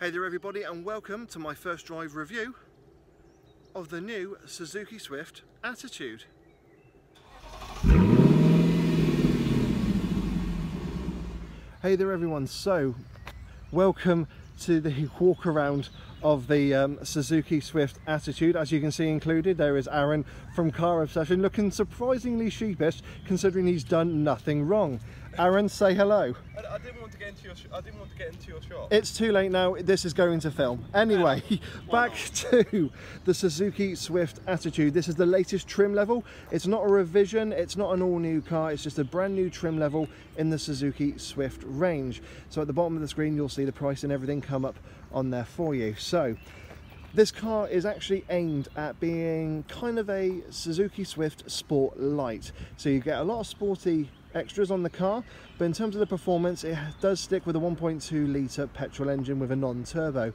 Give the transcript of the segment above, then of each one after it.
Hey there everybody, and welcome to my first drive review of the new Suzuki Swift Attitude. Hey there everyone, so welcome to the walk around of the Suzuki Swift Attitude. As you can see included, there is Aaron from Car Obsession, looking surprisingly sheepish considering he's done nothing wrong. Aaron, say hello. I didn't want to get into your shop. It's too late now. This is going to film. Anyway, back to the Suzuki Swift Attitude. This is the latest trim level. It's not a revision. It's not an all-new car. It's just a brand new trim level in the Suzuki Swift range. So at the bottom of the screen, you'll see the price and everything come up on there for you. So this car is actually aimed at being kind of a Suzuki Swift Sport Light. So you get a lot of sporty extras on the car, but in terms of the performance, it does stick with a 1.2 litre petrol engine with a non-turbo.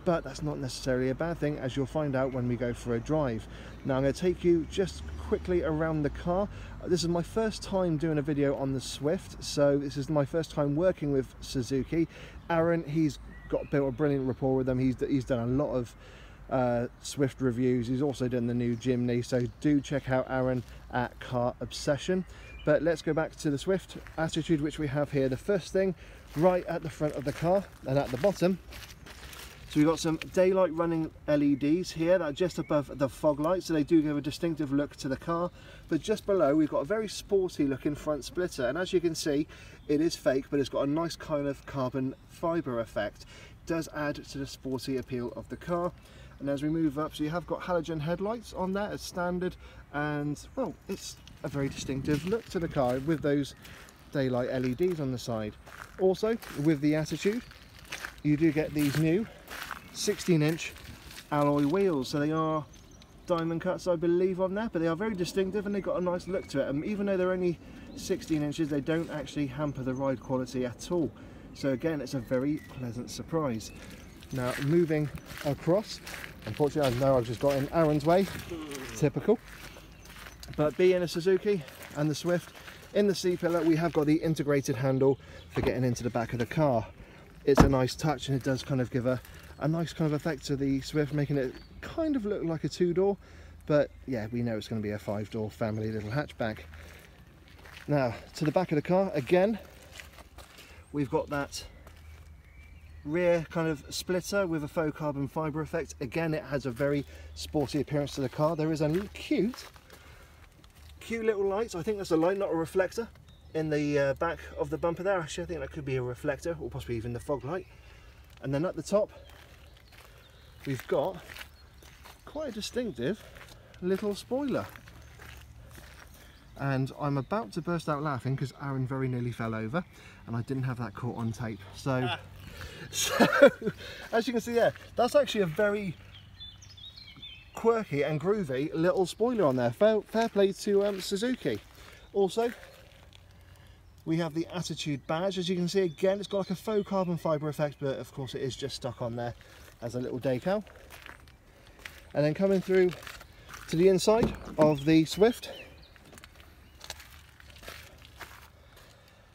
But that's not necessarily a bad thing, as you'll find out when we go for a drive. Now I'm going to take you just quickly around the car. This is my first time doing a video on the Swift, so this is my first time working with Suzuki. Aaron, he's built a brilliant rapport with them. He's done a lot of Swift reviews. He's also done the new Jimny, so do check out Aaron at Car Obsession. But let's go back to the Swift Attitude, which we have here. The first thing right at the front of the car and at the bottom, so we've got some daylight running LEDs here that are just above the fog light, so they do give a distinctive look to the car. But just below, we've got a very sporty looking front splitter, and as you can see, it is fake, but it's got a nice kind of carbon fibre effect. It does add to the sporty appeal of the car. And as we move up, so you have got halogen headlights on there as standard, and well, it's a very distinctive look to the car with those daylight LEDs on the side. Also, with the Attitude, you do get these new 16-inch alloy wheels. So they are diamond cuts, I believe, on there, but they are very distinctive and they've got a nice look to it. And even though they're only 16 inches, they don't actually hamper the ride quality at all. So again, it's a very pleasant surprise. Now moving across, unfortunately I know I've just got in Aaron's way, typical. But being a Suzuki and the Swift, in the C-pillar we have got the integrated handle for getting into the back of the car. It's a nice touch, and it does kind of give a nice kind of effect to the Swift, making it kind of look like a two-door, but yeah, we know it's going to be a five-door family little hatchback. Now to the back of the car, again we've got that rear kind of splitter with a faux carbon fibre effect. Again, it has a very sporty appearance to the car. There is a cute little light. I think that's a light, not a reflector, in the back of the bumper there. Actually, I think that could be a reflector, or possibly even the fog light. And then at the top we've got quite a distinctive little spoiler, and I'm about to burst out laughing because Aaron very nearly fell over and I didn't have that caught on tape. So as you can see there, that's actually a very quirky and groovy little spoiler on there. Fair play to Suzuki. Also, we have the Attitude badge. As you can see, again, it's got like a faux carbon fibre effect, but of course it is just stuck on there as a little decal. And then coming through to the inside of the Swift,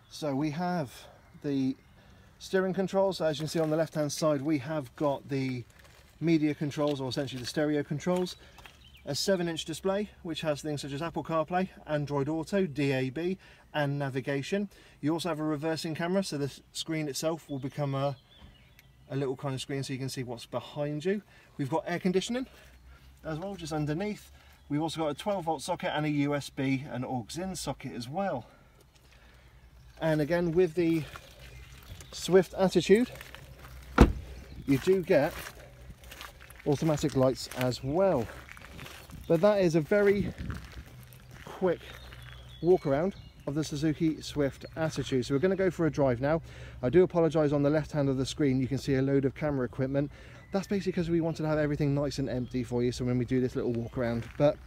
so we have the steering controls. So as you can see on the left hand side, we have got the media controls, or essentially the stereo controls, a 7-inch display which has things such as Apple CarPlay, Android Auto, DAB and navigation. You also have a reversing camera, so the screen itself will become a little kind of screen so you can see what's behind you. We've got air conditioning as well just underneath. We've also got a 12-volt socket and a USB and aux-in socket as well. And again, with the Swift Attitude, you do get automatic lights as well. But that is a very quick walk around of the Suzuki Swift Attitude. So we're going to go for a drive now. I do apologise, on the left hand of the screen you can see a load of camera equipment. That's basically because we wanted to have everything nice and empty for you, so when we do this little walk around. But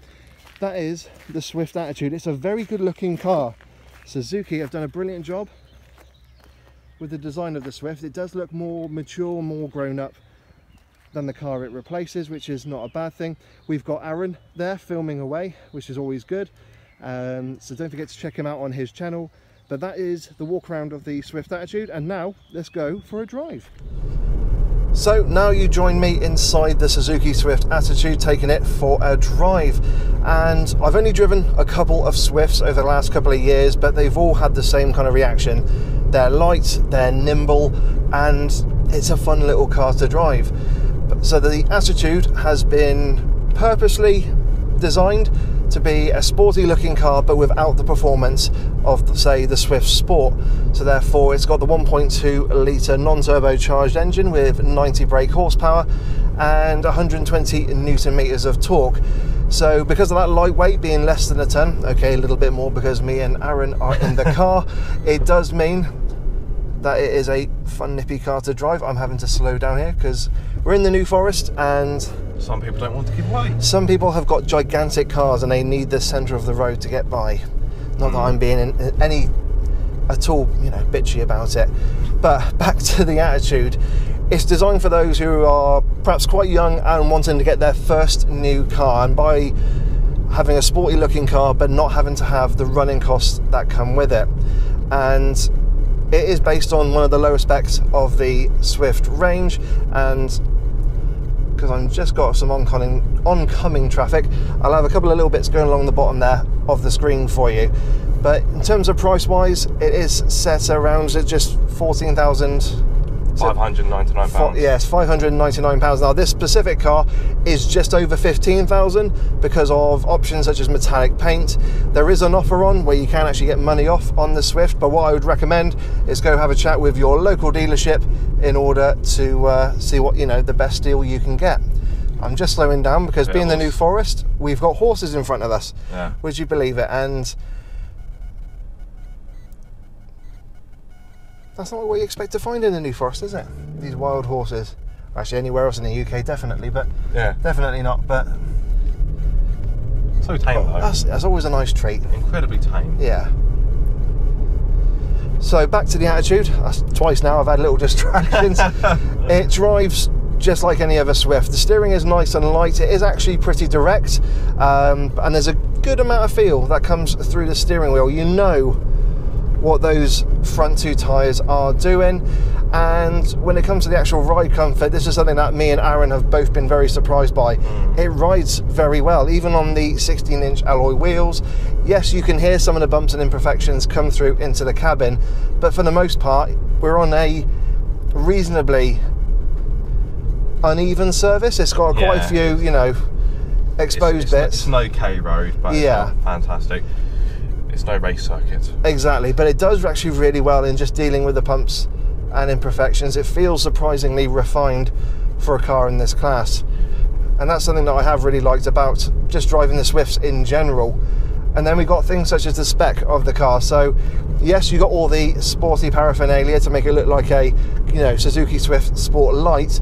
that is the Swift Attitude. It's a very good looking car. Suzuki have done a brilliant job with the design of the Swift. It does look more mature, more grown up than the car it replaces, which is not a bad thing. We've got Aaron there filming away, which is always good. So don't forget to check him out on his channel. But that is the walk around of the Swift Attitude, and now let's go for a drive. So now you join me inside the Suzuki Swift Attitude, taking it for a drive. And I've only driven a couple of Swifts over the last couple of years, but they've all had the same kind of reaction. They're light, they're nimble, and it's a fun little car to drive. So the Attitude has been purposely designed to be a sporty looking car, but without the performance of, say, the Swift Sport. So therefore it's got the 1.2 litre non-turbocharged engine with 90 brake horsepower and 120 newton meters of torque. So because of that lightweight being less than a ton, okay, a little bit more because me and Aaron are in the car, it does mean that it is a fun nippy car to drive. I'm having to slow down here because we're in the New Forest and some people don't want to give way. Some people have got gigantic cars and they need the centre of the road to get by. Not that I'm being any at all, you know, bitchy about it. But back to the Attitude. It's designed for those who are perhaps quite young and wanting to get their first new car, and by having a sporty looking car but not having to have the running costs that come with it. And it is based on one of the lower specs of the Swift range, and because I've just got some oncoming traffic, I'll have a couple of little bits going along the bottom there of the screen for you. But in terms of price wise, it is set around just £14,599. Yes, £599. Now this specific car is just over £15,000 because of options such as metallic paint. There is an offer on where you can actually get money off on the Swift, but what I would recommend is go have a chat with your local dealership in order to see what, you know, the best deal you can get. I'm just slowing down because being the New Forest, we've got horses in front of us. Yeah. Would you believe it? And that's not what you expect to find in the New Forest, is it? These wild horses. Actually, anywhere else in the UK, definitely, but yeah, definitely not. But so tame, though. That's always a nice treat. Incredibly tame. Yeah. So back to the Attitude. That's twice now I've had little distractions. It drives just like any other Swift. The steering is nice and light. It is actually pretty direct, and there's a good amount of feel that comes through the steering wheel. You know what those front two tyres are doing, and when it comes to the actual ride comfort, this is something that me and Aaron have both been very surprised by. It rides very well, even on the 16-inch alloy wheels. Yes, you can hear some of the bumps and imperfections come through into the cabin, but for the most part we're on a reasonably uneven surface. It's got quite a few, you know, exposed bits. It's an okay road, but yeah, it's not fantastic. It's no race circuit. Exactly, but it does actually really well in just dealing with the bumps and imperfections. It feels surprisingly refined for a car in this class, and that's something that I have really liked about just driving the Swifts in general. And then we got things such as the spec of the car. So yes, you got all the sporty paraphernalia to make it look like a, you know, Suzuki Swift Sport Light,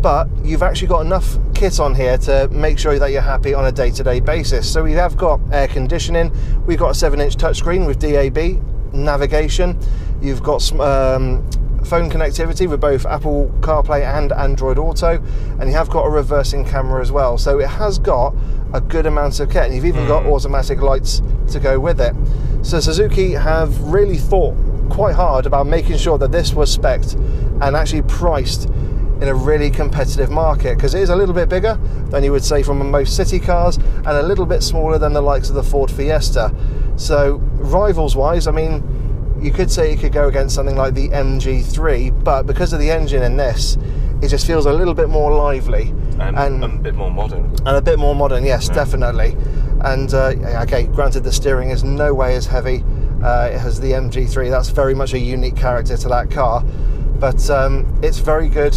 but you've actually got enough kit on here to make sure that you're happy on a day-to-day basis. So we have got air conditioning, we've got a 7-inch touchscreen with DAB, navigation, you've got phone connectivity with both Apple CarPlay and Android Auto, and you have got a reversing camera as well. So it has got a good amount of kit, and you've even got automatic lights to go with it. So Suzuki have really thought quite hard about making sure that this was spec'd and actually priced in a really competitive market, because it is a little bit bigger than you would say from most city cars and a little bit smaller than the likes of the Ford Fiesta. So rivals wise, I mean, you could say you could go against something like the MG3, but because of the engine in this, it just feels a little bit more lively and a bit more modern. And a bit more modern, yes, definitely. And okay, granted the steering is no way as heavy as the MG3. That's very much a unique character to that car, but it's very good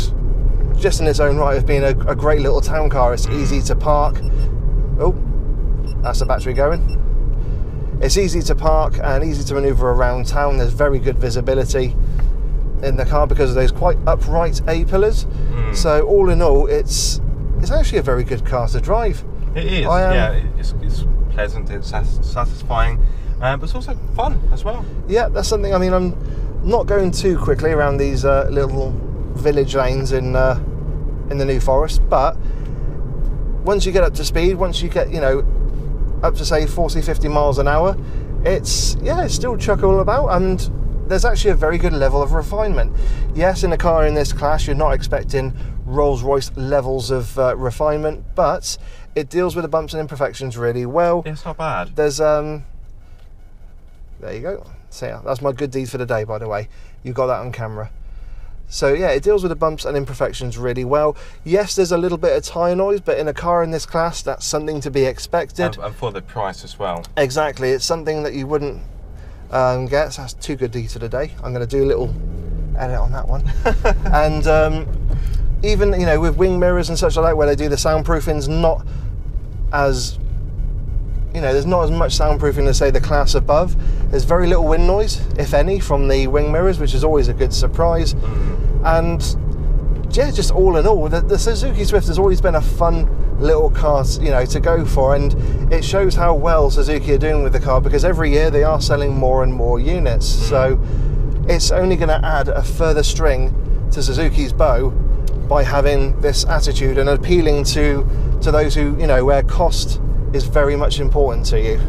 just in its own right of being a great little town car. It's easy to park. Oh, that's the battery going. It's easy to park and easy to manoeuvre around town. There's very good visibility in the car because of those quite upright A-pillars. So all in all, it's actually a very good car to drive. It is, yeah, it's pleasant, it's satisfying, but it's also fun as well. Yeah, that's something. I mean, I'm not going too quickly around these little village lanes in the New Forest, but once you get up to speed, once you get, you know, up to say 40-50 miles an hour, it's still chuckable about, and there's actually a very good level of refinement. Yes, in a car in this class, you're not expecting Rolls-Royce levels of refinement, but it deals with the bumps and imperfections really well. Yeah, it's not bad. There's there you go. So yeah, that's my good deed for the day, by the way. You got that on camera. So yeah, it deals with the bumps and imperfections really well. Yes, there's a little bit of tyre noise, but in a car in this class, that's something to be expected. And for the price as well. Exactly, it's something that you wouldn't get. So that's 2 good deeds for the day. I'm going to do a little edit on that one. And even, you know, with wing mirrors and such like that, where they do the soundproofing's not as, you know, there's not as much soundproofing as, say, the class above. There's very little wind noise, if any, from the wing mirrors, which is always a good surprise. And yeah, just all in all, the Suzuki Swift has always been a fun little car, you know, to go for, and it shows how well Suzuki are doing with the car, because every year they are selling more and more units. So it's only going to add a further string to Suzuki's bow by having this attitude and appealing to those who, you know, where cost is very much important to you.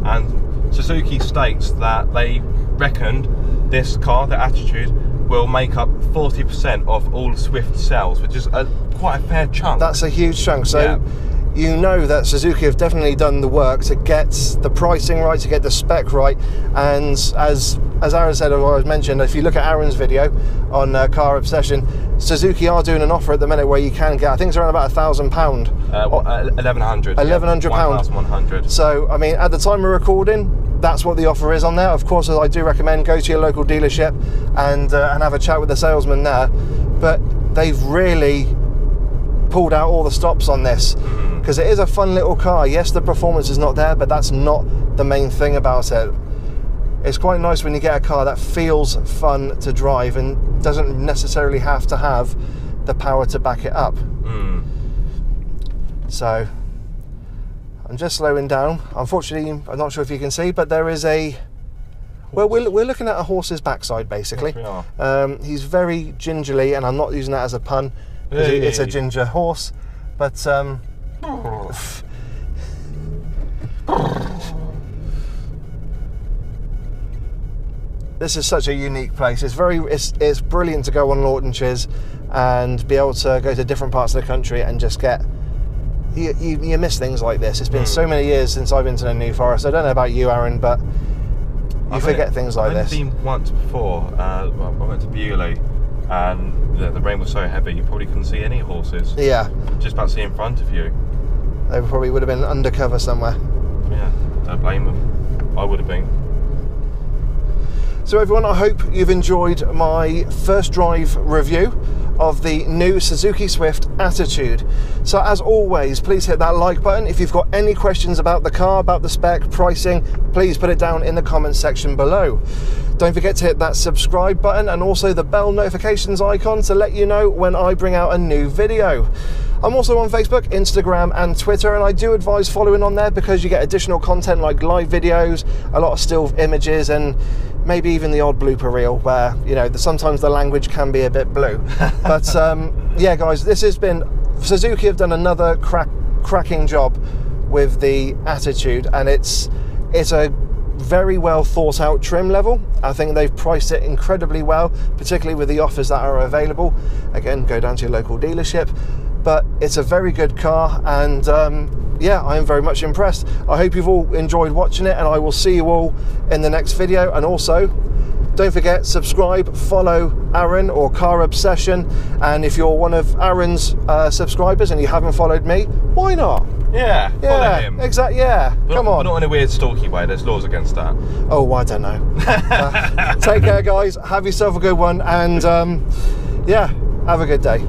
And Suzuki states that they reckoned this car, the Attitude, will make up 40% of all Swift sales, which is quite a fair chunk. That's a huge chunk. So you know that Suzuki have definitely done the work to get the pricing right, to get the spec right. And as Aaron said, or as mentioned, if you look at Aaron's video on Car Obsession, Suzuki are doing an offer at the minute where you can get, I think it's around about £1,000. £1,100. £1,100. £1,100. So, I mean, at the time of recording, that's what the offer is on there. Of course, I do recommend go to your local dealership and have a chat with the salesman there. But they've really pulled out all the stops on this, because it is a fun little car. Yes, the performance is not there, but that's not the main thing about it. It's quite nice when you get a car that feels fun to drive and doesn't necessarily have to have the power to back it up. So I'm just slowing down. Unfortunately, I'm not sure if you can see, but there is a, well, we're looking at a horse's backside, basically. Yes, we are. He's very gingerly, and I'm not using that as a pun, because it's a ginger horse, but this is such a unique place. It's brilliant to go on launches and be able to go to different parts of the country and just get, you miss things like this. It's been so many years since I've been to the New Forest. I don't know about you, Aaron, but you forget things like this. I've been once before. I went to Bewley, and the rain was so heavy you probably couldn't see any horses. Yeah. Just about see in front of you. They probably would have been undercover somewhere. Yeah, don't blame them. I would have been. So everyone, I hope you've enjoyed my first drive review of the new Suzuki Swift Attitude. So as always, please hit that like button. If you've got any questions about the car, about the spec, pricing, please put it down in the comments section below. Don't forget to hit that subscribe button and also the bell notifications icon to let you know when I bring out a new video. I'm also on Facebook, Instagram and Twitter, and I do advise following on there because you get additional content like live videos, a lot of still images, and maybe even the odd blooper reel where, you know, sometimes the language can be a bit blue. But yeah, guys, this has been, Suzuki have done another cracking job with the Attitude, and it's a very well thought out trim level. I think they've priced it incredibly well, particularly with the offers that are available. Again, go down to your local dealership. But it's a very good car, and yeah, I am very much impressed. I hope you've all enjoyed watching it, and I will see you all in the next video. And also, don't forget, subscribe, follow Aaron or Car Obsession, and if you're one of Aaron's subscribers and you haven't followed me, why not? Yeah, follow him. Exactly, yeah. Come on. Not in a weird stalky way, there's laws against that. Oh, I don't know. Take care, guys. Have yourself a good one, and yeah, have a good day.